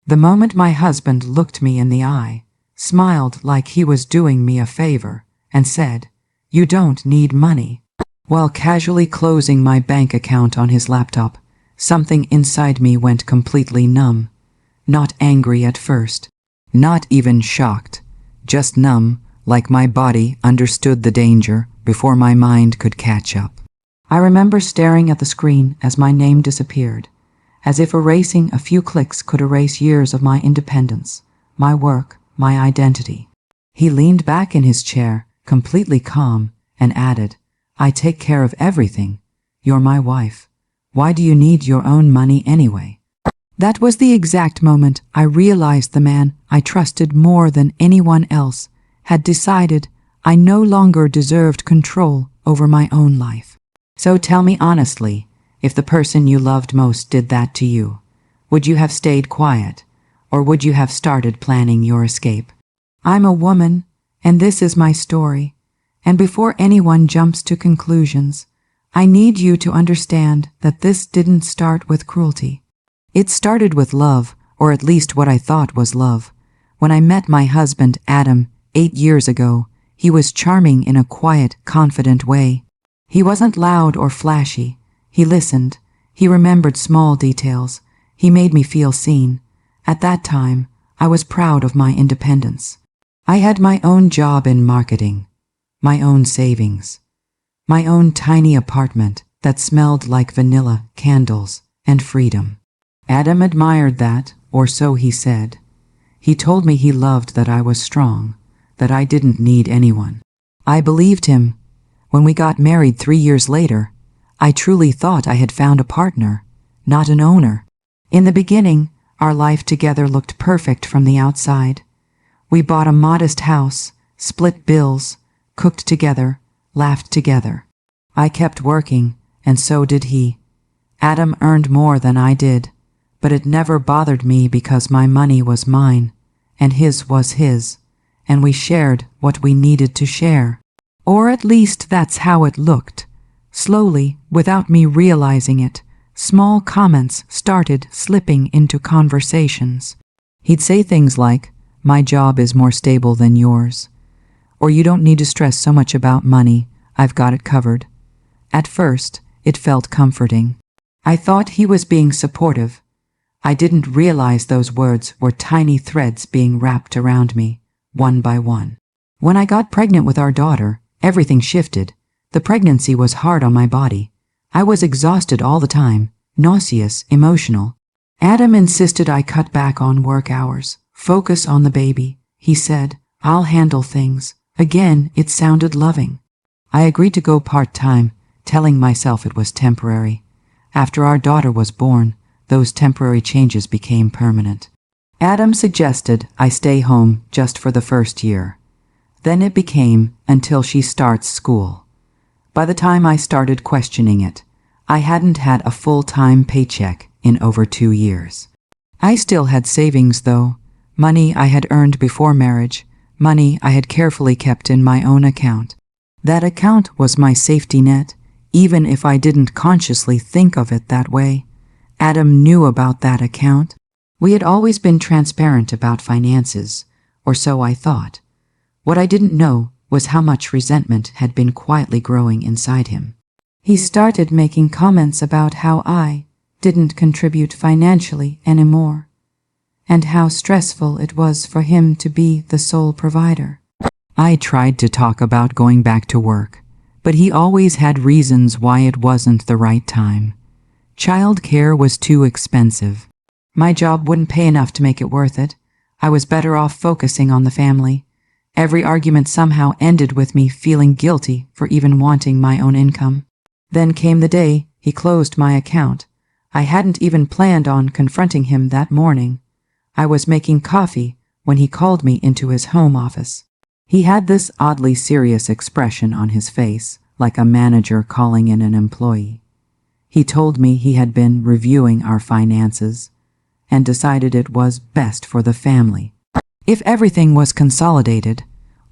The moment my husband looked me in the eye, smiled like he was doing me a favor, and said, "You don't need money," while casually closing my bank account on his laptop, something inside me went completely numb. Not angry at first, not even shocked, just numb, like my body understood the danger before my mind could catch up. I remember staring at the screen as my name disappeared, as if erasing a few clicks could erase years of my independence, my work, my identity. He leaned back in his chair, completely calm, and added, "I take care of everything. You're my wife. Why do you need your own money anyway?" That was the exact moment I realized the man I trusted more than anyone else had decided I no longer deserved control over my own life. So tell me honestly, if the person you loved most did that to you, would you have stayed quiet, or would you have started planning your escape? I'm a woman, and this is my story, and before anyone jumps to conclusions, I need you to understand that this didn't start with cruelty. It started with love, or at least what I thought was love. When I met my husband, Adam, 8 years ago, he was charming in a quiet, confident way. He wasn't loud or flashy. He listened. He remembered small details. He made me feel seen. At that time, I was proud of my independence. I had my own job in marketing, my own savings, my own tiny apartment that smelled like vanilla, candles, and freedom. Adam admired that, or so he said. He told me he loved that I was strong, that I didn't need anyone. I believed him. When we got married 3 years later, I truly thought I had found a partner, not an owner. In the beginning, our life together looked perfect from the outside. We bought a modest house, split bills, cooked together, laughed together. I kept working, and so did he. Adam earned more than I did, but it never bothered me because my money was mine, and his was his, and we shared what we needed to share. Or at least that's how it looked. Slowly, without me realizing it, small comments started slipping into conversations. He'd say things like, "My job is more stable than yours," or "You don't need to stress so much about money, I've got it covered." At first, it felt comforting. I thought he was being supportive. I didn't realize those words were tiny threads being wrapped around me, one by one. When I got pregnant with our daughter, everything shifted. The pregnancy was hard on my body. I was exhausted all the time, nauseous, emotional. Adam insisted I cut back on work hours, focus on the baby. He said, "I'll handle things." Again, it sounded loving. I agreed to go part-time, telling myself it was temporary. After our daughter was born, those temporary changes became permanent. Adam suggested I stay home just for the first year. Then it became until she starts school. By the time I started questioning it, I hadn't had a full-time paycheck in over 2 years. I still had savings, though, money I had earned before marriage, money I had carefully kept in my own account. That account was my safety net, even if I didn't consciously think of it that way. Adam knew about that account. We had always been transparent about finances, or so I thought. What I didn't know was how much resentment had been quietly growing inside him. He started making comments about how I didn't contribute financially anymore, and how stressful it was for him to be the sole provider. I tried to talk about going back to work, but he always had reasons why it wasn't the right time. Childcare was too expensive. My job wouldn't pay enough to make it worth it. I was better off focusing on the family. Every argument somehow ended with me feeling guilty for even wanting my own income. Then came the day he closed my account. I hadn't even planned on confronting him that morning. I was making coffee when he called me into his home office. He had this oddly serious expression on his face, like a manager calling in an employee. He told me he had been reviewing our finances and decided it was best for the family if everything was consolidated,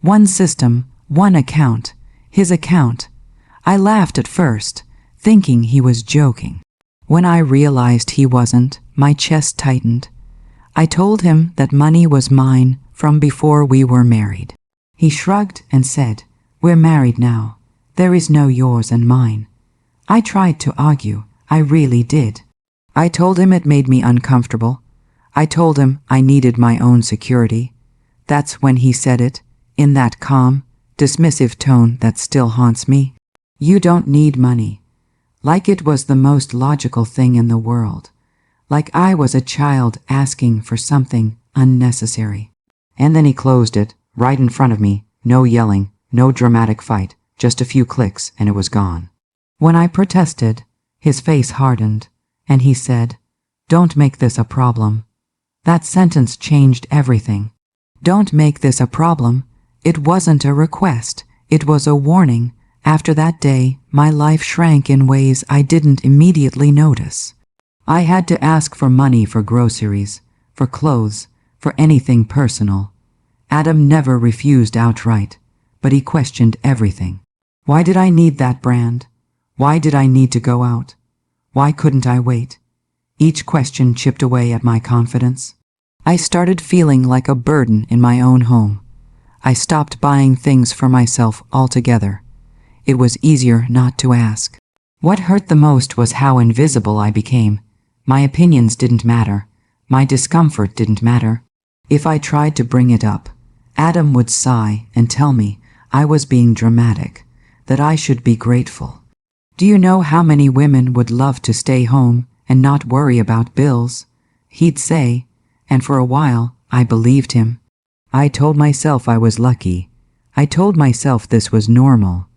one system, one account, his account. I laughed at first, thinking he was joking. When I realized he wasn't, my chest tightened. I told him that money was mine from before we were married. He shrugged and said, "We're married now. There is no yours and mine." I tried to argue. I really did. I told him it made me uncomfortable. I told him I needed my own security. That's when he said it, in that calm, dismissive tone that still haunts me. "You don't need money." Like it was the most logical thing in the world. Like I was a child asking for something unnecessary. And then he closed it, right in front of me. No yelling, no dramatic fight, just a few clicks and it was gone. When I protested, his face hardened, and he said, "Don't make this a problem." That sentence changed everything. Don't make this a problem. It wasn't a request. It was a warning. After that day, my life shrank in ways I didn't immediately notice. I had to ask for money for groceries, for clothes, for anything personal. Adam never refused outright, but he questioned everything. Why did I need that brand? Why did I need to go out? Why couldn't I wait? Each question chipped away at my confidence. I started feeling like a burden in my own home. I stopped buying things for myself altogether. It was easier not to ask. What hurt the most was how invisible I became. My opinions didn't matter. My discomfort didn't matter. If I tried to bring it up, Adam would sigh and tell me I was being dramatic, that I should be grateful. Do you know how many women would love to stay home and not worry about bills? He'd say, and for a while I believed him. I told myself I was lucky. I told myself this was normal.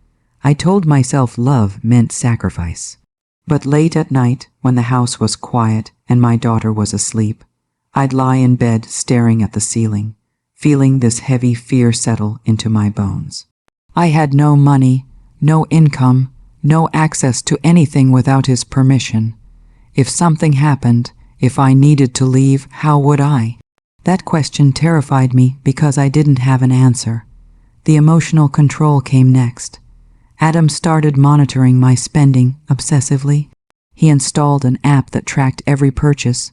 I told myself love meant sacrifice. But late at night, when the house was quiet and my daughter was asleep, I'd lie in bed staring at the ceiling, feeling this heavy fear settle into my bones. I had no money, no income, no access to anything without his permission. If something happened, if I needed to leave, how would I? That question terrified me because I didn't have an answer. The emotional control came next. Adam started monitoring my spending obsessively. He installed an app that tracked every purchase.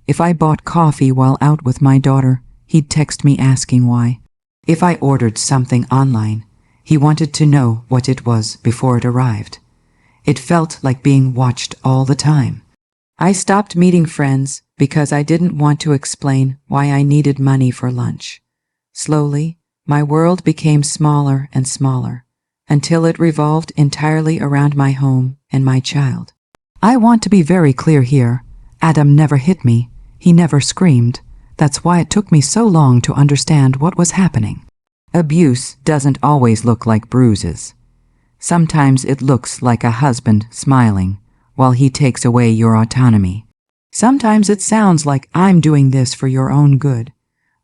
If I bought coffee while out with my daughter, he'd text me asking why. If I ordered something online, he wanted to know what it was before it arrived. It felt like being watched all the time. I stopped meeting friends because I didn't want to explain why I needed money for lunch. Slowly, my world became smaller and smaller, until it revolved entirely around my home and my child. I want to be very clear here. Adam never hit me. He never screamed. That's why it took me so long to understand what was happening. Abuse doesn't always look like bruises. Sometimes it looks like a husband smiling while he takes away your autonomy. Sometimes it sounds like I'm doing this for your own good.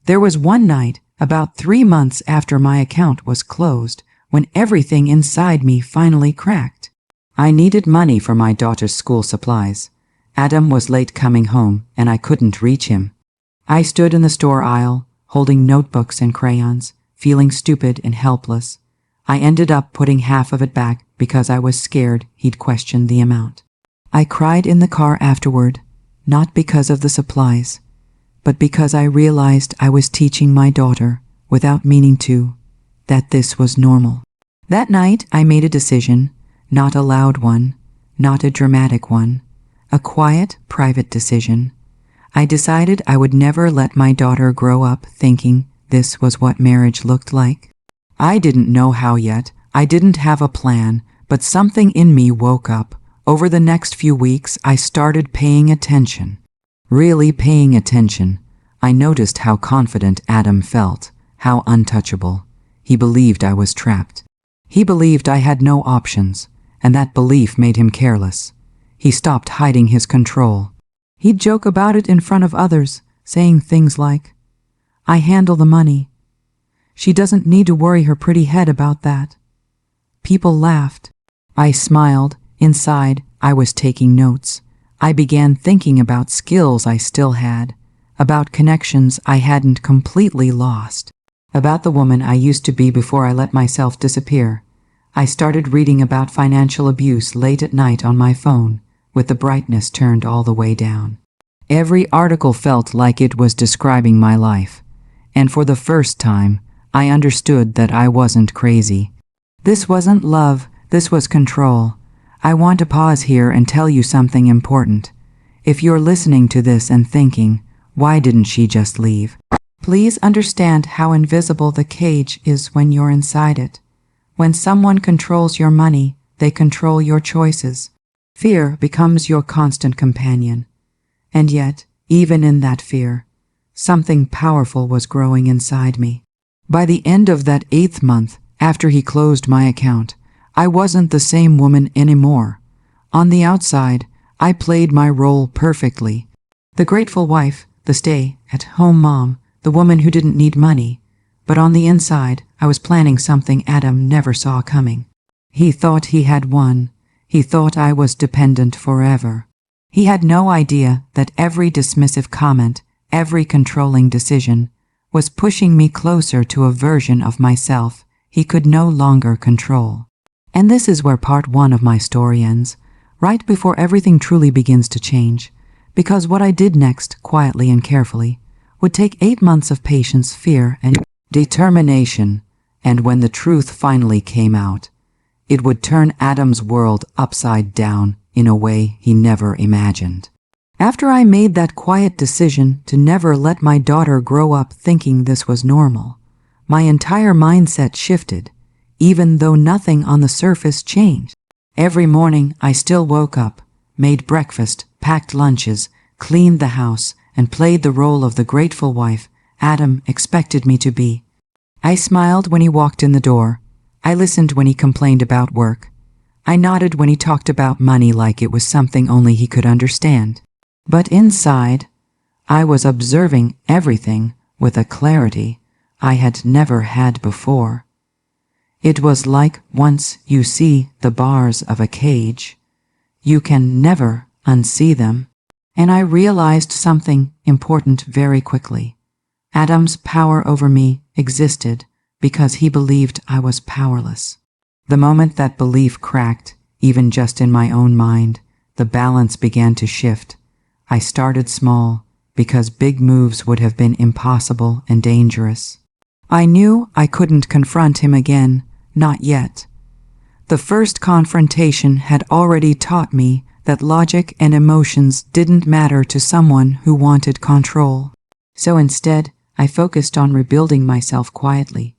There was one night, about 3 months after my account was closed, when everything inside me finally cracked. I needed money for my daughter's school supplies. Adam was late coming home, and I couldn't reach him. I stood in the store aisle, holding notebooks and crayons, feeling stupid and helpless. I ended up putting half of it back because I was scared he'd question the amount. I cried in the car afterward, not because of the supplies, but because I realized I was teaching my daughter, without meaning to, that this was normal. That night I made a decision, not a loud one, not a dramatic one, a quiet, private decision. I decided I would never let my daughter grow up thinking this was what marriage looked like. I didn't know how yet. I didn't have a plan, but something in me woke up. Over the next few weeks, I started paying attention. Really paying attention. I noticed how confident Adam felt, how untouchable. He believed I was trapped. He believed I had no options, and that belief made him careless. He stopped hiding his control. He'd joke about it in front of others, saying things like, "I handle the money. She doesn't need to worry her pretty head about that." People laughed. I smiled. Inside, I was taking notes. I began thinking about skills I still had, about connections I hadn't completely lost, about the woman I used to be before I let myself disappear. I started reading about financial abuse late at night on my phone, with the brightness turned all the way down. Every article felt like it was describing my life. And for the first time, I understood that I wasn't crazy. This wasn't love, this was control. I want to pause here and tell you something important. If you're listening to this and thinking, why didn't she just leave? Please understand how invisible the cage is when you're inside it. When someone controls your money, they control your choices. Fear becomes your constant companion. And yet, even in that fear, something powerful was growing inside me. By the end of that 8th month, after he closed my account, I wasn't the same woman anymore. On the outside, I played my role perfectly. The grateful wife, the stay-at-home mom, the woman who didn't need money. But on the inside, I was planning something Adam never saw coming. He thought he had won. He thought I was dependent forever. He had no idea that every dismissive comment, every controlling decision, was pushing me closer to a version of myself he could no longer control. And this is where part 1 of my story ends, right before everything truly begins to change, because what I did next, quietly and carefully, would take 8 months of patience, fear, and determination, and when the truth finally came out, it would turn Adam's world upside down in a way he never imagined. After I made that quiet decision to never let my daughter grow up thinking this was normal, my entire mindset shifted, even though nothing on the surface changed. Every morning I still woke up, made breakfast, packed lunches, cleaned the house, and played the role of the grateful wife Adam expected me to be. I smiled when he walked in the door. I listened when he complained about work. I nodded when he talked about money like it was something only he could understand. But inside, I was observing everything with a clarity I had never had before. It was like once you see the bars of a cage, you can never unsee them. And I realized something important very quickly. Adam's power over me existed because he believed I was powerless. The moment that belief cracked, even just in my own mind, the balance began to shift. I started small because big moves would have been impossible and dangerous. I knew I couldn't confront him again, not yet. The first confrontation had already taught me that logic and emotions didn't matter to someone who wanted control. So instead, I focused on rebuilding myself quietly.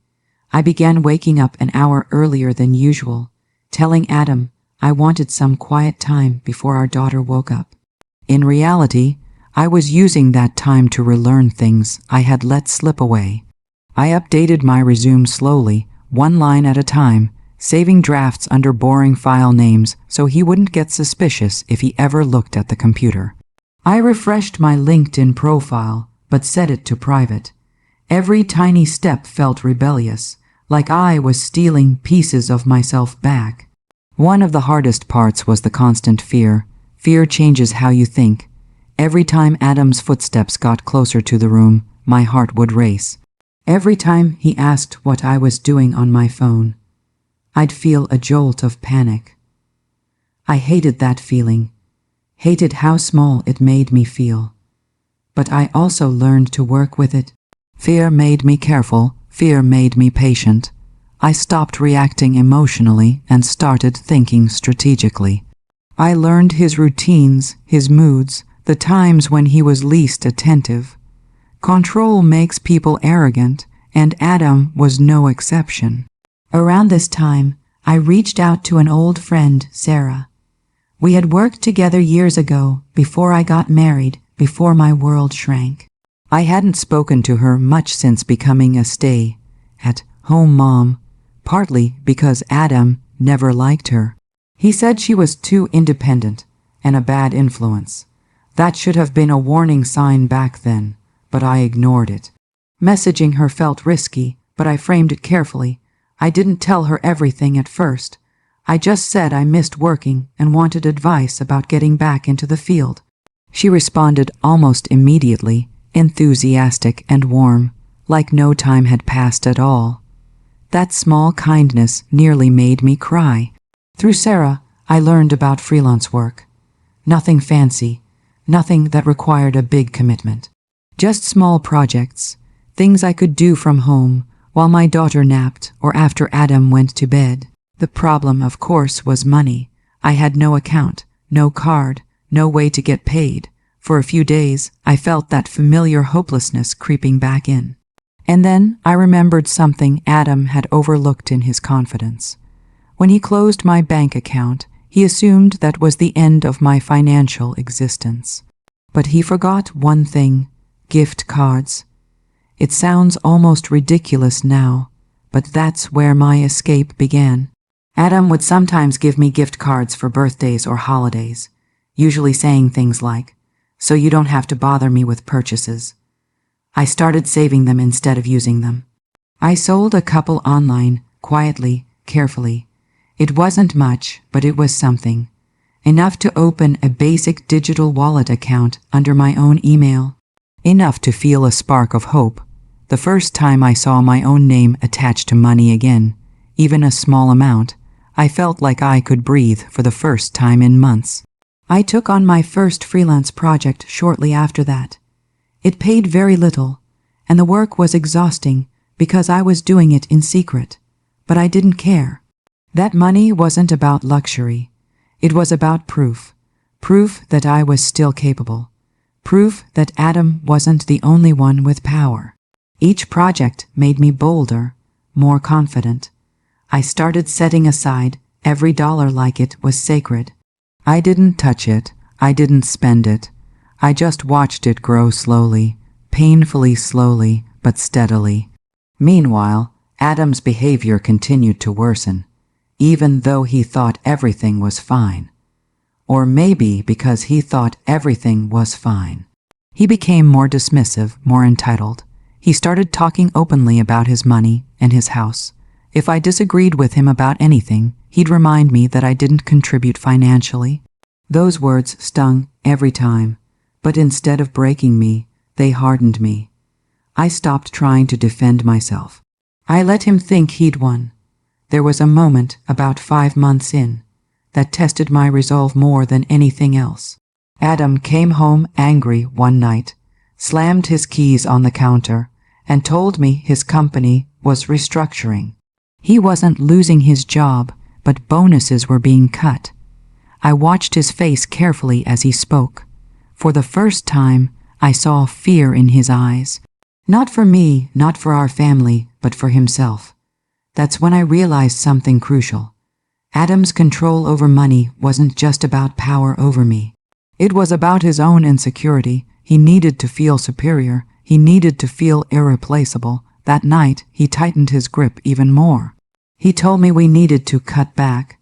I began waking up an hour earlier than usual, telling Adam I wanted some quiet time before our daughter woke up. In reality, I was using that time to relearn things I had let slip away. I updated my resume slowly, one line at a time, saving drafts under boring file names so he wouldn't get suspicious if he ever looked at the computer. I refreshed my LinkedIn profile, but set it to private. Every tiny step felt rebellious, like I was stealing pieces of myself back. One of the hardest parts was the constant fear. Fear changes how you think. Every time Adam's footsteps got closer to the room, my heart would race. Every time he asked what I was doing on my phone, I'd feel a jolt of panic. I hated that feeling, hated how small it made me feel. But I also learned to work with it. Fear made me careful, fear made me patient. I stopped reacting emotionally and started thinking strategically. I learned his routines, his moods, the times when he was least attentive. Control makes people arrogant, and Adam was no exception. Around this time, I reached out to an old friend, Sarah. We had worked together years ago, before I got married, before my world shrank. I hadn't spoken to her much since becoming a stay-at-home mom, partly because Adam never liked her. He said she was too independent and a bad influence. That should have been a warning sign back then, but I ignored it. Messaging her felt risky, but I framed it carefully. I didn't tell her everything at first. I just said I missed working and wanted advice about getting back into the field. She responded almost immediately, enthusiastic and warm, like no time had passed at all. That small kindness nearly made me cry. Through Sarah, I learned about freelance work. Nothing fancy, Nothing that required a big commitment. Just small projects, things I could do from home while my daughter napped or after Adam went to bed. The problem, of course, was money. I had no account, no card, no way to get paid. For a few days, I felt that familiar hopelessness creeping back in. And then I remembered something Adam had overlooked in his confidence. When he closed my bank account, he assumed that was the end of my financial existence. But he forgot one thing: gift cards. It sounds almost ridiculous now, but that's where my escape began. Adam would sometimes give me gift cards for birthdays or holidays, usually saying things like, "So you don't have to bother me with purchases." I started saving them instead of using them. I sold a couple online, quietly, carefully. It wasn't much, but it was something. Enough to open a basic digital wallet account under my own email. Enough to feel a spark of hope. The first time I saw my own name attached to money again, even a small amount, I felt like I could breathe for the first time in months. I took on my first freelance project shortly after that. It paid very little, and the work was exhausting because I was doing it in secret, but I didn't care. That money wasn't about luxury. It was about proof. Proof that I was still capable. Proof that Adam wasn't the only one with power. Each project made me bolder, more confident. I started setting aside every dollar like it was sacred. I didn't touch it. I didn't spend it. I just watched it grow slowly, painfully slowly, but steadily. Meanwhile, Adam's behavior continued to worsen, even though he thought everything was fine. Or maybe because he thought everything was fine. He became more dismissive, more entitled. He started talking openly about his money and his house. If I disagreed with him about anything, he'd remind me that I didn't contribute financially. Those words stung every time, but instead of breaking me, they hardened me. I stopped trying to defend myself. I let him think he'd won. There was a moment, about 5 months in, that tested my resolve more than anything else. Adam came home angry one night, slammed his keys on the counter, and told me his company was restructuring. He wasn't losing his job, but bonuses were being cut. I watched his face carefully as he spoke. For the first time, I saw fear in his eyes. Not for me, not for our family, but for himself. That's when I realized something crucial. Adam's control over money wasn't just about power over me. It was about his own insecurity. He needed to feel superior. He needed to feel irreplaceable. That night, he tightened his grip even more. He told me we needed to cut back.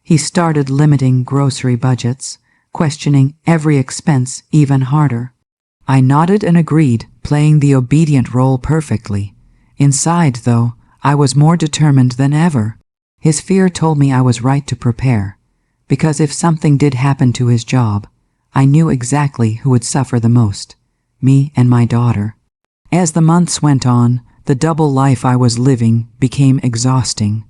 He started limiting grocery budgets, questioning every expense even harder. I nodded and agreed, playing the obedient role perfectly. Inside, though, I was more determined than ever. His fear told me I was right to prepare, because if something did happen to his job, I knew exactly who would suffer the most, me and my daughter. As the months went on, the double life I was living became exhausting.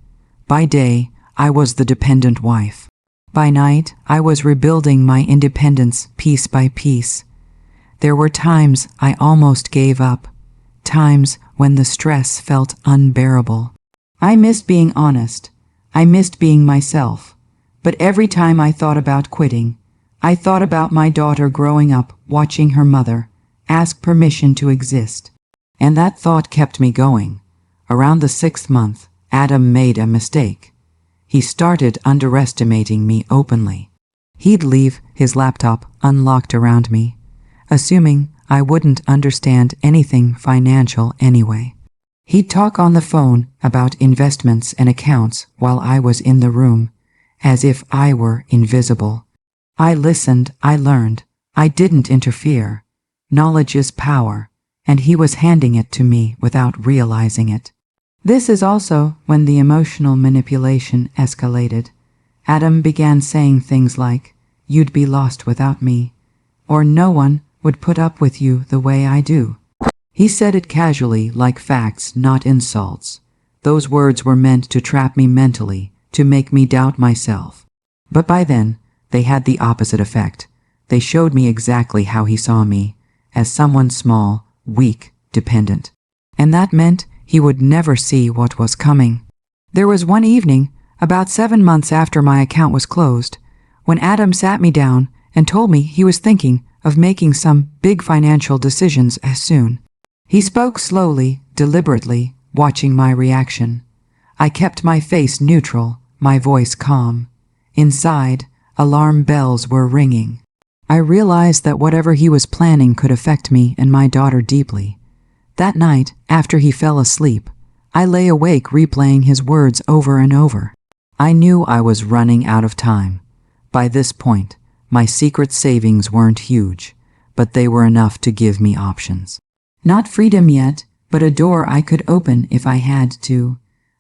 By day, I was the dependent wife. By night, I was rebuilding my independence piece by piece. There were times I almost gave up, times when the stress felt unbearable. I missed being honest. I missed being myself. But every time I thought about quitting, I thought about my daughter growing up, watching her mother ask permission to exist. And that thought kept me going. Around the 6th month, Adam made a mistake. He started underestimating me openly. He'd leave his laptop unlocked around me, assuming I wouldn't understand anything financial anyway. He'd talk on the phone about investments and accounts while I was in the room, as if I were invisible. I listened, I learned, I didn't interfere. Knowledge is power, and he was handing it to me without realizing it. This is also when the emotional manipulation escalated. Adam began saying things like, "You'd be lost without me," or "No one would put up with you the way I do." He said it casually, like facts, not insults. Those words were meant to trap me mentally, to make me doubt myself. But by then, they had the opposite effect. They showed me exactly how he saw me, as someone small, weak, dependent. And that meant he would never see what was coming. There was one evening, about 7 months after my account was closed, when Adam sat me down and told me he was thinking of making some big financial decisions as soon. He spoke slowly, deliberately, watching my reaction. I kept my face neutral, my voice calm. Inside, alarm bells were ringing. I realized that whatever he was planning could affect me and my daughter deeply. That night, after he fell asleep, I lay awake replaying his words over and over. I knew I was running out of time. By this point, my secret savings weren't huge, but they were enough to give me options. Not freedom yet, but a door I could open if I had to.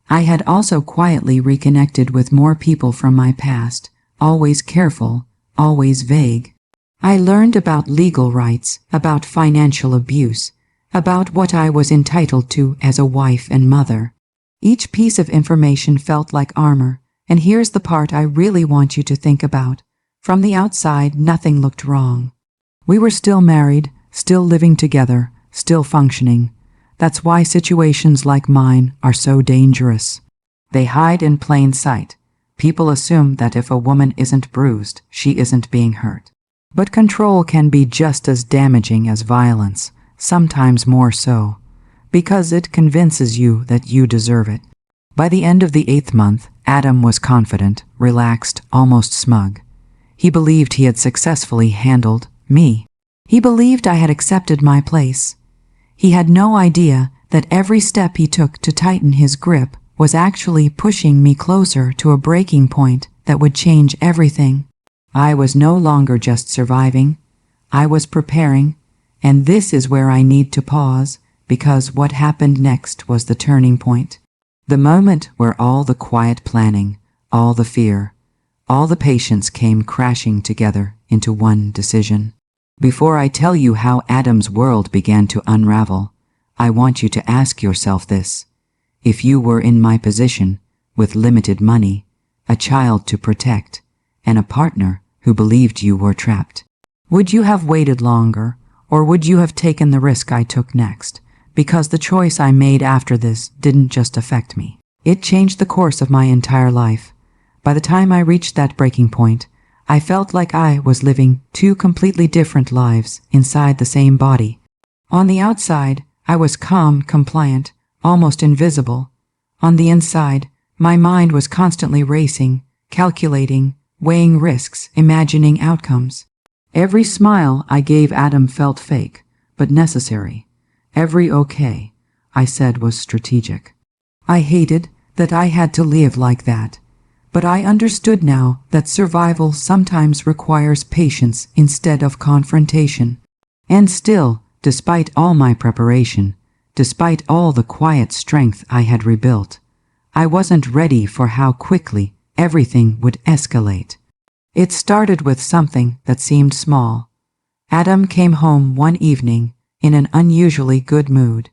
I had also quietly reconnected with more people from my past, always careful, always vague. I learned about legal rights, about financial abuse, about what I was entitled to as a wife and mother. Each piece of information felt like armor, and here's the part I really want you to think about. From the outside, nothing looked wrong. We were still married, still living together, still functioning. That's why situations like mine are so dangerous. They hide in plain sight. People assume that if a woman isn't bruised, she isn't being hurt. But control can be just as damaging as violence, sometimes more so, because it convinces you that you deserve it. By the end of the 8th month, Adam was confident, relaxed, almost smug. He believed he had successfully handled me. He believed I had accepted my place. He had no idea that every step he took to tighten his grip was actually pushing me closer to a breaking point that would change everything. I was no longer just surviving. I was preparing, and this is where I need to pause, because what happened next was the turning point. The moment where all the quiet planning, all the fear, all the patience came crashing together into one decision. Before I tell you how Adam's world began to unravel, I want you to ask yourself this. If you were in my position, with limited money, a child to protect, and a partner who believed you were trapped, would you have waited longer, or would you have taken the risk I took next? Because the choice I made after this didn't just affect me. It changed the course of my entire life. By the time I reached that breaking point, I felt like I was living 2 completely different lives inside the same body. On the outside, I was calm, compliant, almost invisible. On the inside, my mind was constantly racing, calculating, weighing risks, imagining outcomes. Every smile I gave Adam felt fake, but necessary. Every okay I said was strategic. I hated that I had to live like that, but I understood now that survival sometimes requires patience instead of confrontation. And still, despite all my preparation, despite all the quiet strength I had rebuilt, I wasn't ready for how quickly everything would escalate. It started with something that seemed small. Adam came home one evening in an unusually good mood.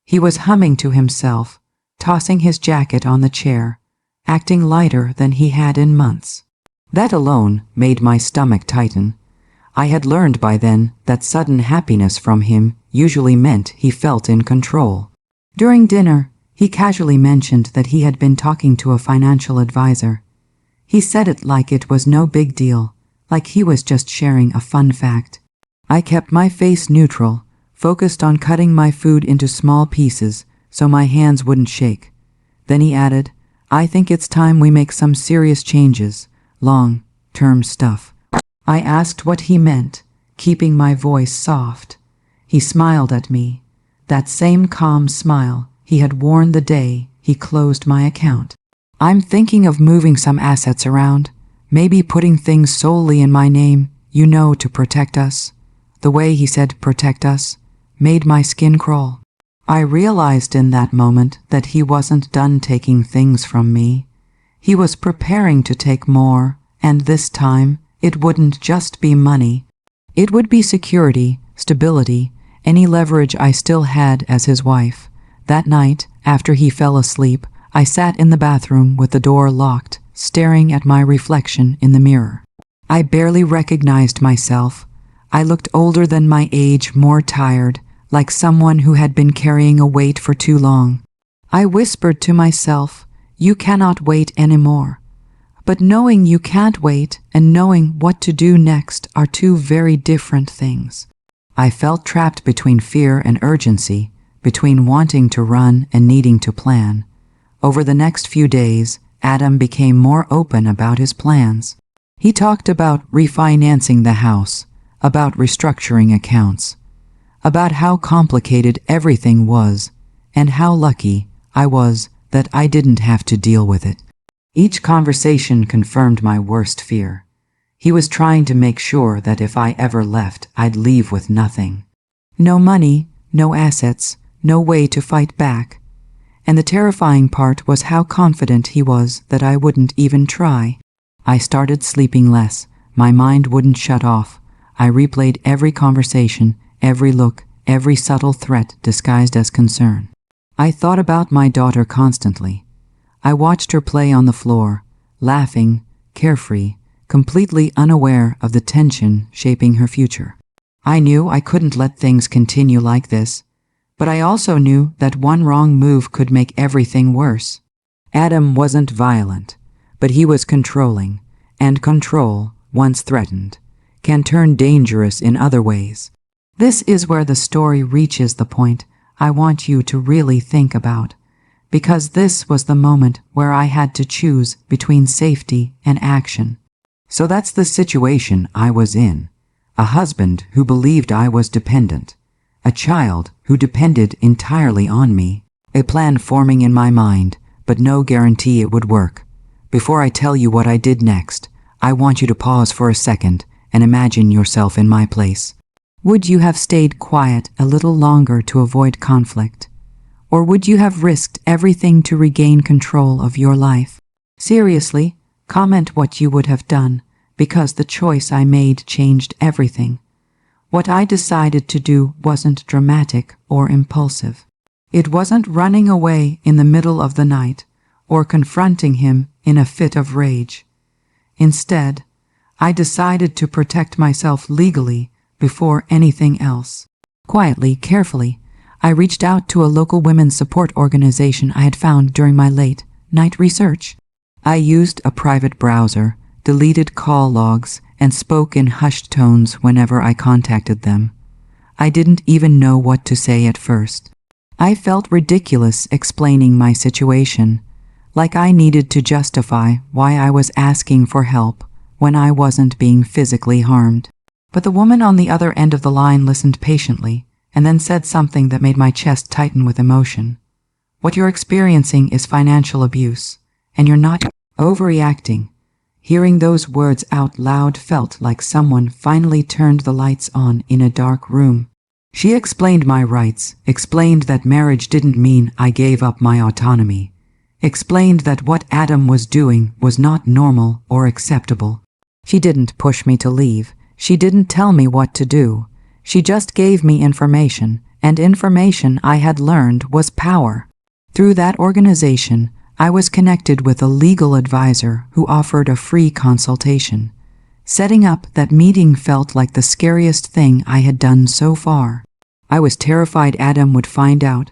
He was humming to himself, tossing his jacket on the chair, acting lighter than he had in months. That alone made my stomach tighten. I had learned by then that sudden happiness from him usually meant he felt in control. During dinner, he casually mentioned that he had been talking to a financial advisor. He said it like it was no big deal, like he was just sharing a fun fact. I kept my face neutral, focused on cutting my food into small pieces so my hands wouldn't shake. Then he added, "I think it's time we make some serious changes, long-term stuff." I asked what he meant, keeping my voice soft. He smiled at me, that same calm smile he had worn the day he closed my account. "I'm thinking of moving some assets around, maybe putting things solely in my name, to protect us." The way he said "protect us" made my skin crawl. I realized in that moment that he wasn't done taking things from me. He was preparing to take more, and this time it wouldn't just be money. It would be security, stability, any leverage I still had as his wife. That night, after he fell asleep, I sat in the bathroom with the door locked, staring at my reflection in the mirror. I barely recognized myself. I looked older than my age, more tired, like someone who had been carrying a weight for too long. I whispered to myself, "You cannot wait anymore." But knowing you can't wait and knowing what to do next are two very different things. I felt trapped between fear and urgency, between wanting to run and needing to plan. Over the next few days, Adam became more open about his plans. He talked about refinancing the house, about restructuring accounts, about how complicated everything was, and how lucky I was that I didn't have to deal with it. Each conversation confirmed my worst fear. He was trying to make sure that if I ever left, I'd leave with nothing. No money, no assets, no way to fight back. And the terrifying part was how confident he was that I wouldn't even try. I started sleeping less. My mind wouldn't shut off. I replayed every conversation, every look, every subtle threat disguised as concern. I thought about my daughter constantly. I watched her play on the floor, laughing, carefree, completely unaware of the tension shaping her future. I knew I couldn't let things continue like this, but I also knew that one wrong move could make everything worse. Adam wasn't violent, but he was controlling, and control, once threatened, can turn dangerous in other ways. This is where the story reaches the point I want you to really think about, because this was the moment where I had to choose between safety and action. So that's the situation I was in. A husband who believed I was dependent. A child who depended entirely on me. A plan forming in my mind, but no guarantee it would work. Before I tell you what I did next, I want you to pause for a second and imagine yourself in my place. Would you have stayed quiet a little longer to avoid conflict? Or would you have risked everything to regain control of your life? Seriously, comment what you would have done, because the choice I made changed everything. What I decided to do wasn't dramatic or impulsive. It wasn't running away in the middle of the night or confronting him in a fit of rage. Instead, I decided to protect myself legally before anything else. Quietly, carefully, I reached out to a local women's support organization I had found during my late-night research. I used a private browser, deleted call logs, and spoke in hushed tones whenever I contacted them. I didn't even know what to say at first. I felt ridiculous explaining my situation, like I needed to justify why I was asking for help when I wasn't being physically harmed. But the woman on the other end of the line listened patiently, and then said something that made my chest tighten with emotion. What you're experiencing is financial abuse, and you're not overreacting. Hearing those words out loud felt like someone finally turned the lights on in a dark room. She explained my rights, explained that marriage didn't mean I gave up my autonomy, explained that what Adam was doing was not normal or acceptable. She didn't push me to leave. She didn't tell me what to do. She just gave me information, and information I had learned was power. Through that organization, I was connected with a legal advisor who offered a free consultation. Setting up that meeting felt like the scariest thing I had done so far. I was terrified Adam would find out.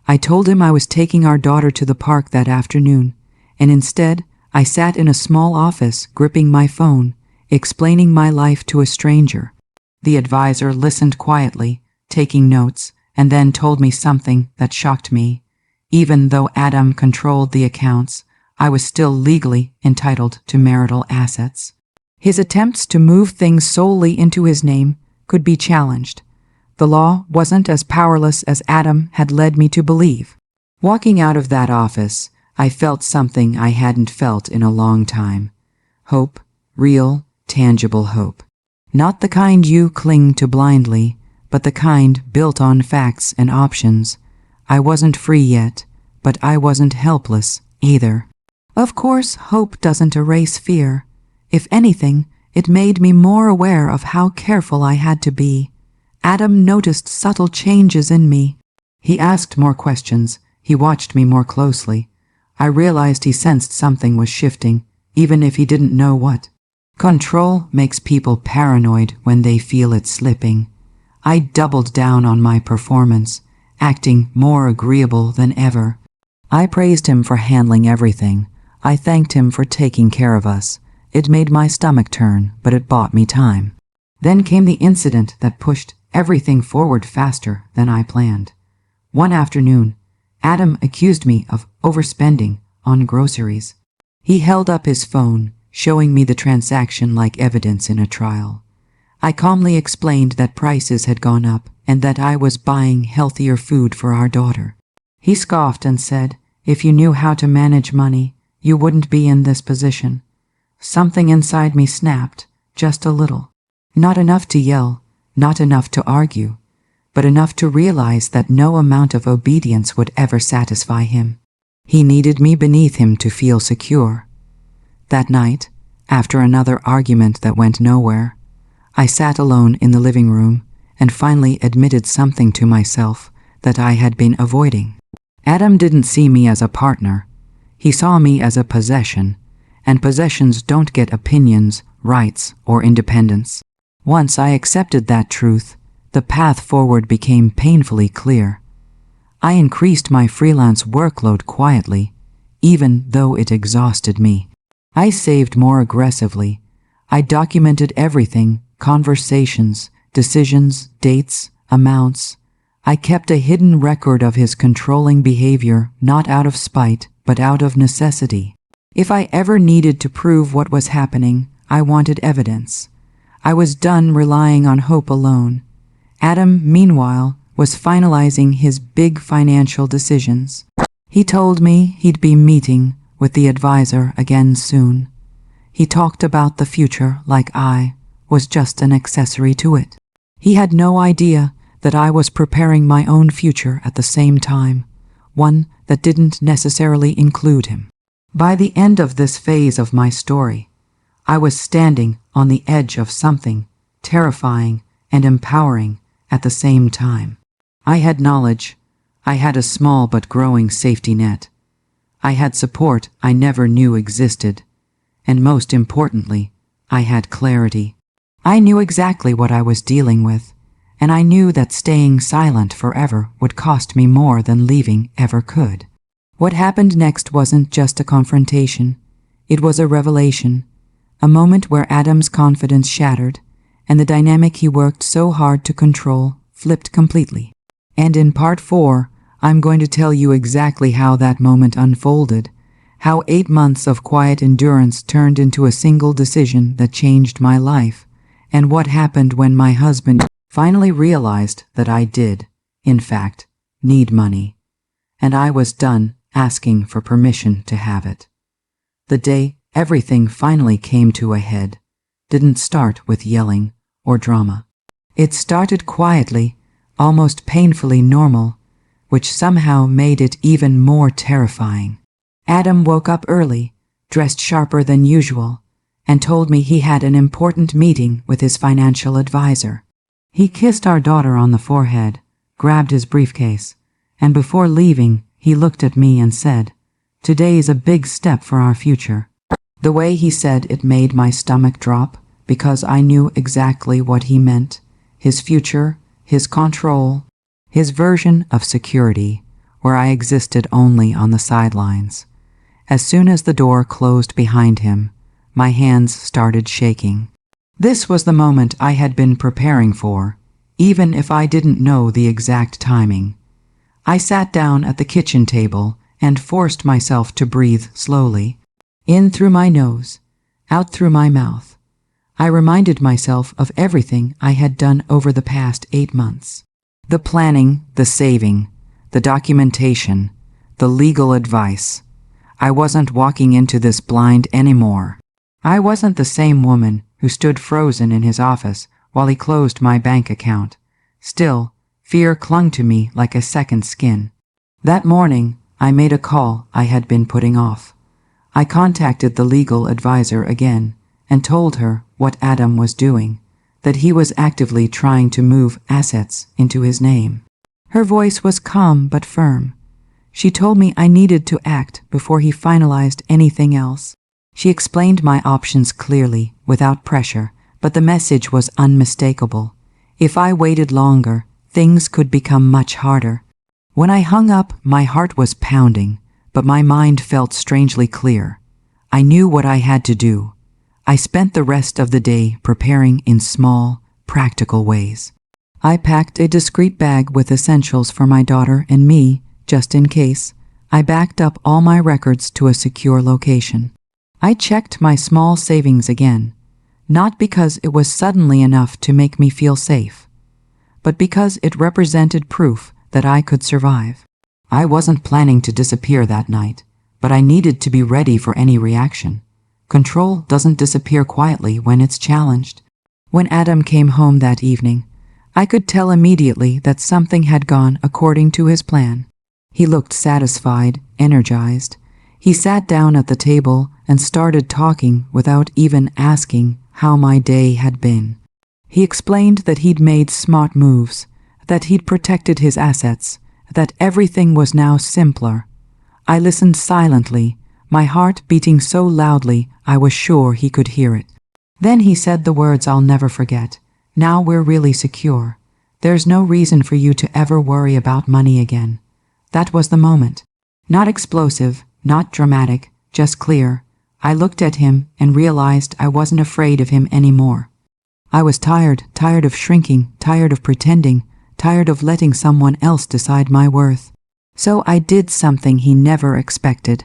I told him I was taking our daughter to the park that afternoon, and instead, I sat in a small office gripping my phone, explaining my life to a stranger. The advisor listened quietly, taking notes, and then told me something that shocked me. Even though Adam controlled the accounts, I was still legally entitled to marital assets. His attempts to move things solely into his name could be challenged. The law wasn't as powerless as Adam had led me to believe. Walking out of that office, I felt something I hadn't felt in a long time. Hope, real, tangible hope. Not the kind you cling to blindly, but the kind built on facts and options. I wasn't free yet, but I wasn't helpless either. Of course, hope doesn't erase fear. If anything, it made me more aware of how careful I had to be. Adam noticed subtle changes in me. He asked more questions. He watched me more closely. I realized he sensed something was shifting, even if he didn't know what. Control makes people paranoid when they feel it slipping. I doubled down on my performance, acting more agreeable than ever. I praised him for handling everything. I thanked him for taking care of us. It made my stomach turn, but it bought me time. Then came the incident that pushed everything forward faster than I planned. One afternoon, Adam accused me of overspending on groceries. He held up his phone, showing me the transaction like evidence in a trial. I calmly explained that prices had gone up and that I was buying healthier food for our daughter. He scoffed and said, "If you knew how to manage money, you wouldn't be in this position." Something inside me snapped, just a little. Not enough to yell, not enough to argue, but enough to realize that no amount of obedience would ever satisfy him. He needed me beneath him to feel secure. That night, after another argument that went nowhere, I sat alone in the living room and finally admitted something to myself that I had been avoiding. Adam didn't see me as a partner. He saw me as a possession, and possessions don't get opinions, rights, or independence. Once I accepted that truth, the path forward became painfully clear. I increased my freelance workload quietly, even though it exhausted me. I saved more aggressively. I documented everything, conversations, decisions, dates, amounts. I kept a hidden record of his controlling behavior, not out of spite, but out of necessity. If I ever needed to prove what was happening, I wanted evidence. I was done relying on hope alone. Adam, meanwhile, was finalizing his big financial decisions. He told me he'd be meeting with the advisor again soon. He talked about the future like I was just an accessory to it. He had no idea that I was preparing my own future at the same time, one that didn't necessarily include him. By the end of this phase of my story, I was standing on the edge of something terrifying and empowering at the same time. I had knowledge. I had a small but growing safety net. I had support I never knew existed. And most importantly, I had clarity. I knew exactly what I was dealing with, and I knew that staying silent forever would cost me more than leaving ever could. What happened next wasn't just a confrontation. It was a revelation, a moment where Adam's confidence shattered, and the dynamic he worked so hard to control flipped completely. And in part 4, I'm going to tell you exactly how that moment unfolded, how 8 months of quiet endurance turned into a single decision that changed my life, and what happened when my husband finally realized that I did, in fact, need money, and I was done asking for permission to have it. The day everything finally came to a head didn't start with yelling or drama. It started quietly, almost painfully normal, which somehow made it even more terrifying. Adam woke up early, dressed sharper than usual, and told me he had an important meeting with his financial advisor. He kissed our daughter on the forehead, grabbed his briefcase, and before leaving, he looked at me and said, "Today's a big step for our future." The way he said it made my stomach drop because I knew exactly what he meant. His future, his control, his version of security, where I existed only on the sidelines. As soon as the door closed behind him, my hands started shaking. This was the moment I had been preparing for, even if I didn't know the exact timing. I sat down at the kitchen table and forced myself to breathe slowly, in through my nose, out through my mouth. I reminded myself of everything I had done over the past 8 months. The planning, the saving, the documentation, the legal advice. I wasn't walking into this blind anymore. I wasn't the same woman who stood frozen in his office while he closed my bank account. Still, fear clung to me like a second skin. That morning, I made a call I had been putting off. I contacted the legal advisor again and told her what Adam was doing, that he was actively trying to move assets into his name. Her voice was calm but firm. She told me I needed to act before he finalized anything else. She explained my options clearly, without pressure, but the message was unmistakable. If I waited longer, things could become much harder. When I hung up, my heart was pounding, but my mind felt strangely clear. I knew what I had to do. I spent the rest of the day preparing in small, practical ways. I packed a discreet bag with essentials for my daughter and me, just in case. I backed up all my records to a secure location. I checked my small savings again, not because it was suddenly enough to make me feel safe, but because it represented proof that I could survive. I wasn't planning to disappear that night, but I needed to be ready for any reaction. Control doesn't disappear quietly when it's challenged. When Adam came home that evening, I could tell immediately that something had gone according to his plan. He looked satisfied, energized. He sat down at the table and started talking without even asking how my day had been. He explained that he'd made smart moves, that he'd protected his assets, that everything was now simpler. I listened silently, my heart beating so loudly I was sure he could hear it. Then he said the words I'll never forget. Now we're really secure. There's no reason for you to ever worry about money again. That was the moment. Not explosive, not dramatic, just clear. I looked at him and realized I wasn't afraid of him anymore. I was tired of shrinking, tired of pretending, tired of letting someone else decide my worth. So I did something he never expected.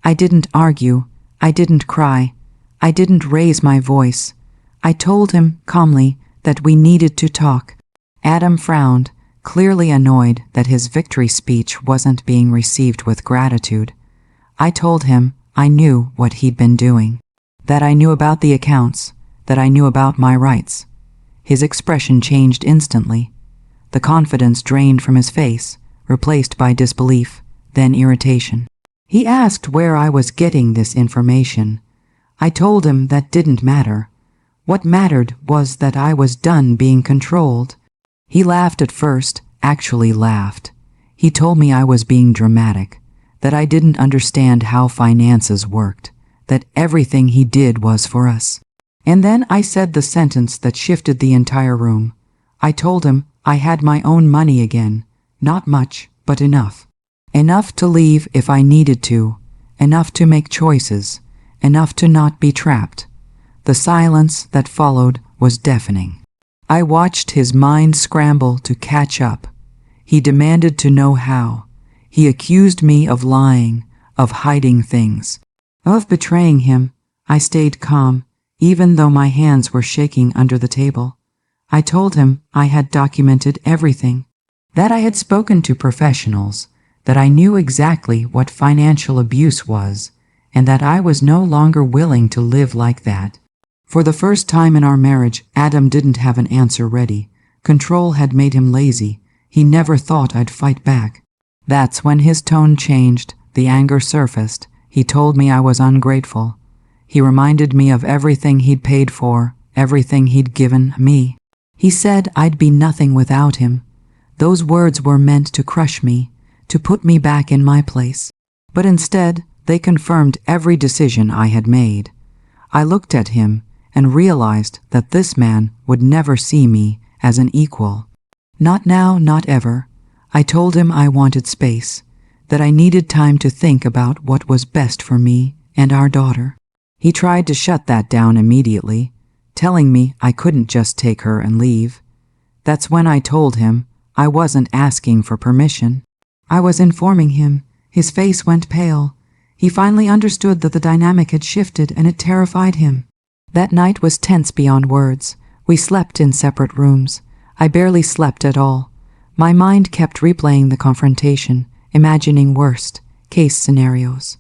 I didn't argue. I didn't cry. I didn't raise my voice. I told him calmly that we needed to talk. Adam frowned, clearly annoyed that his victory speech wasn't being received with gratitude. I told him I knew what he'd been doing, that I knew about the accounts, that I knew about my rights. His expression changed instantly. The confidence drained from his face, replaced by disbelief, then irritation. He asked where I was getting this information. I told him that didn't matter. What mattered was that I was done being controlled. He laughed at first, actually laughed. He told me I was being dramatic, that I didn't understand how finances worked, that everything he did was for us. And then I said the sentence that shifted the entire room. I told him I had my own money again, not much, but enough. Enough to leave if I needed to, enough to make choices, enough to not be trapped. The silence that followed was deafening. I watched his mind scramble to catch up. He demanded to know how. He accused me of lying, of hiding things, of betraying him. I stayed calm, even though my hands were shaking under the table. I told him I had documented everything, that I had spoken to professionals, that I knew exactly what financial abuse was, and that I was no longer willing to live like that. For the first time in our marriage, Adam didn't have an answer ready. Control had made him lazy. He never thought I'd fight back. That's when his tone changed, the anger surfaced. He told me I was ungrateful. He reminded me of everything he'd paid for, everything he'd given me. He said I'd be nothing without him. Those words were meant to crush me, to put me back in my place. But instead, they confirmed every decision I had made. I looked at him and realized that this man would never see me as an equal. Not now, not ever. I told him I wanted space, that I needed time to think about what was best for me and our daughter. He tried to shut that down immediately, telling me I couldn't just take her and leave. That's when I told him I wasn't asking for permission. I was informing him. His face went pale. He finally understood that the dynamic had shifted and it terrified him. That night was tense beyond words. We slept in separate rooms. I barely slept at all. My mind kept replaying the confrontation, imagining worst-case scenarios.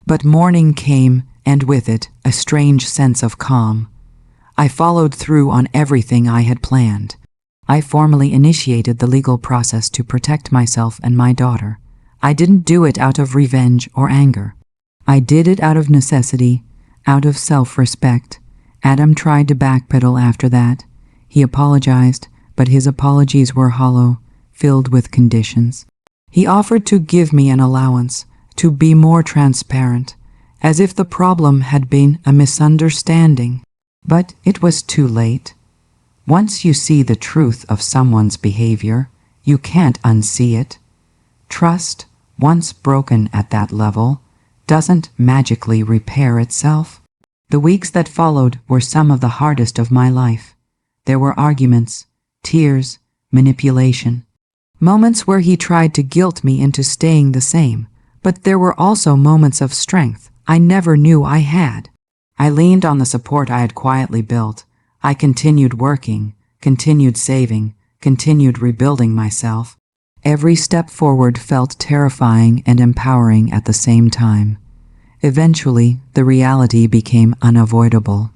But morning came, and with it, a strange sense of calm. I followed through on everything I had planned. I formally initiated the legal process to protect myself and my daughter. I didn't do it out of revenge or anger. I did it out of necessity, out of self-respect. Adam tried to backpedal after that. He apologized, but his apologies were hollow, filled with conditions. He offered to give me an allowance, to be more transparent, as if the problem had been a misunderstanding. But it was too late. Once you see the truth of someone's behavior, you can't unsee it. Trust, once broken at that level, doesn't magically repair itself. The weeks that followed were some of the hardest of my life. There were arguments, tears, manipulation. Moments where he tried to guilt me into staying the same, but there were also moments of strength I never knew I had. I leaned on the support I had quietly built. I continued working, continued saving, continued rebuilding myself. Every step forward felt terrifying and empowering at the same time. Eventually, the reality became unavoidable.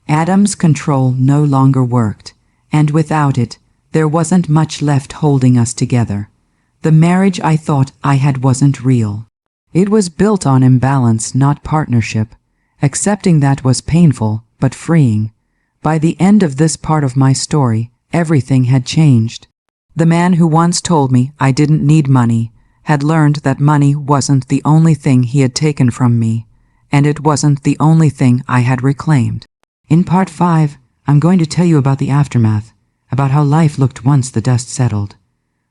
Adam's control no longer worked, and without it, there wasn't much left holding us together. The marriage I thought I had wasn't real. It was built on imbalance, not partnership. Accepting that was painful, but freeing. By the end of this part of my story, everything had changed. The man who once told me I didn't need money had learned that money wasn't the only thing he had taken from me, and it wasn't the only thing I had reclaimed. In part 5, I'm going to tell you about the aftermath, about how life looked once the dust settled.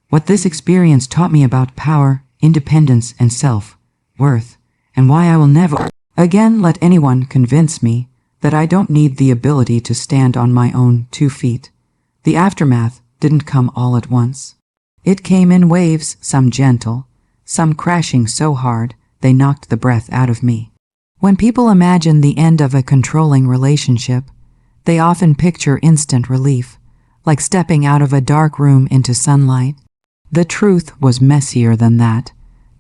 What this experience taught me about power, independence, and self-worth, and why I will never again let anyone convince me that I don't need the ability to stand on my own 2 feet. The aftermath didn't come all at once. It came in waves, some gentle, some crashing so hard they knocked the breath out of me. When people imagine the end of a controlling relationship, they often picture instant relief, like stepping out of a dark room into sunlight. The truth was messier than that.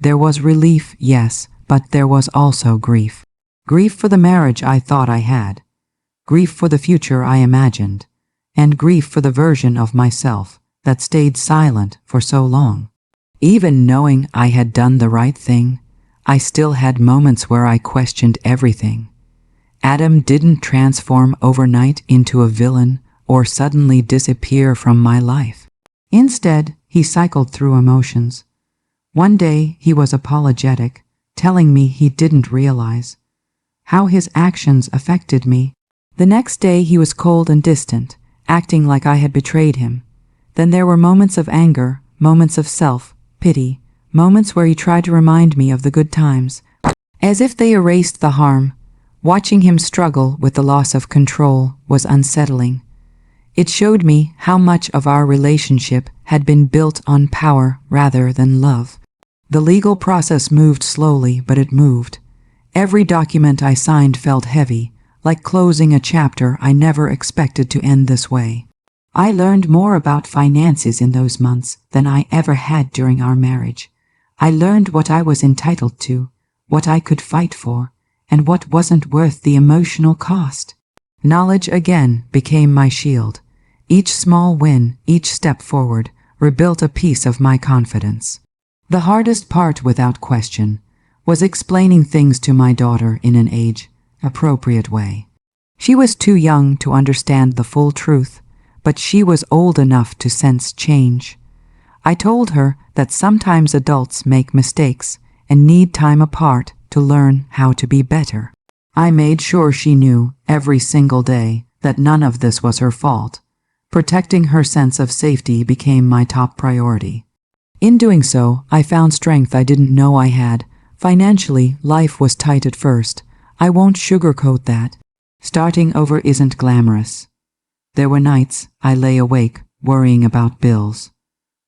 There was relief, yes, but there was also grief. Grief for the marriage I thought I had, grief for the future I imagined, and grief for the version of myself that stayed silent for so long. Even knowing I had done the right thing, I still had moments where I questioned everything. Adam didn't transform overnight into a villain or suddenly disappear from my life. Instead, he cycled through emotions. One day, he was apologetic, telling me he didn't realize how his actions affected me. The next day, he was cold and distant, acting like I had betrayed him. Then there were moments of anger, moments of self-pity, moments where he tried to remind me of the good times, as if they erased the harm. Watching him struggle with the loss of control was unsettling. It showed me how much of our relationship had been built on power rather than love. The legal process moved slowly, but it moved. Every document I signed felt heavy, like closing a chapter I never expected to end this way. I learned more about finances in those months than I ever had during our marriage. I learned what I was entitled to, what I could fight for, and what wasn't worth the emotional cost. Knowledge again became my shield. Each small win, each step forward, rebuilt a piece of my confidence. The hardest part, without question, was explaining things to my daughter in an age-appropriate way. She was too young to understand the full truth, but she was old enough to sense change. I told her that sometimes adults make mistakes and need time apart to learn how to be better. I made sure she knew every single day that none of this was her fault. Protecting her sense of safety became my top priority. In doing so, I found strength I didn't know I had. Financially, life was tight at first. I won't sugarcoat that. Starting over isn't glamorous. There were nights I lay awake worrying about bills,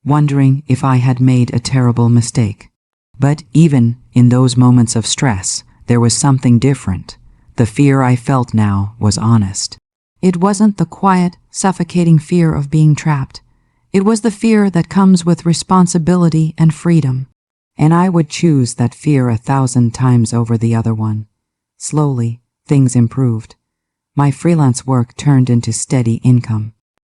wondering if I had made a terrible mistake. But even in those moments of stress, there was something different. The fear I felt now was honest. It wasn't the quiet, suffocating fear of being trapped. It was the fear that comes with responsibility and freedom. And I would choose that fear 1,000 times over the other one. Slowly, things improved. My freelance work turned into steady income.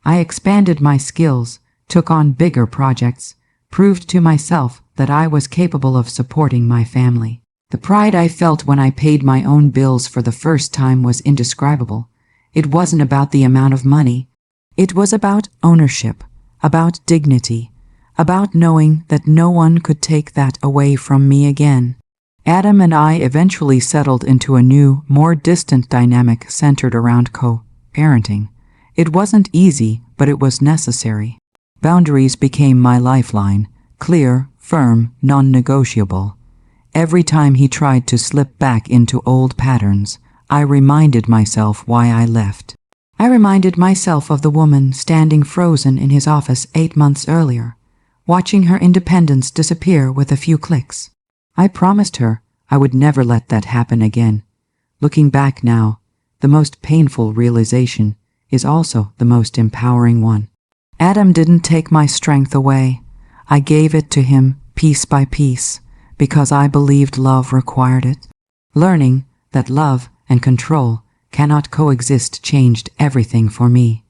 I expanded my skills, took on bigger projects, proved to myself that I was capable of supporting my family. The pride I felt when I paid my own bills for the first time was indescribable. It wasn't about the amount of money. It was about ownership, about dignity, about knowing that no one could take that away from me again. Adam and I eventually settled into a new, more distant dynamic centered around co-parenting. It wasn't easy, but it was necessary. Boundaries became my lifeline, clear, firm, non-negotiable. Every time he tried to slip back into old patterns, I reminded myself why I left. I reminded myself of the woman standing frozen in his office 8 months earlier, watching her independence disappear with a few clicks. I promised her I would never let that happen again. Looking back now, the most painful realization is also the most empowering one. Adam didn't take my strength away. I gave it to him piece by piece because I believed love required it. Learning that love and control cannot coexist changed everything for me.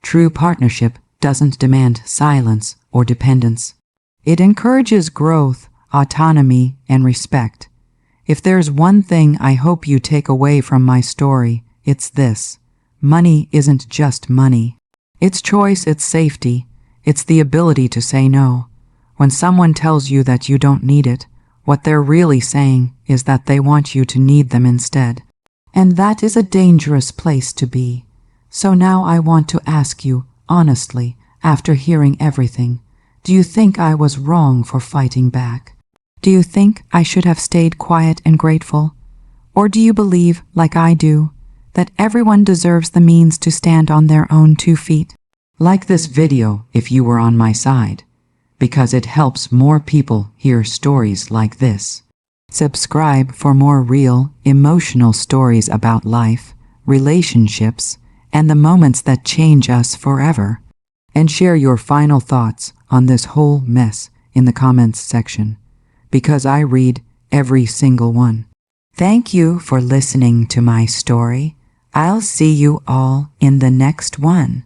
True partnership doesn't demand silence or dependence. It encourages growth, autonomy, and respect. If there's one thing I hope you take away from my story, it's this. Money isn't just money. It's choice, it's safety, it's the ability to say no. When someone tells you that you don't need it, what they're really saying is that they want you to need them instead. And that is a dangerous place to be. So now I want to ask you, honestly, after hearing everything, do you think I was wrong for fighting back? Do you think I should have stayed quiet and grateful? Or do you believe, like I do, that everyone deserves the means to stand on their own 2 feet? Like this video if you were on my side, because it helps more people hear stories like this. Subscribe for more real, emotional stories about life, relationships, and the moments that change us forever. And share your final thoughts on this whole mess in the comments section, because I read every single one. Thank you for listening to my story. I'll see you all in the next one.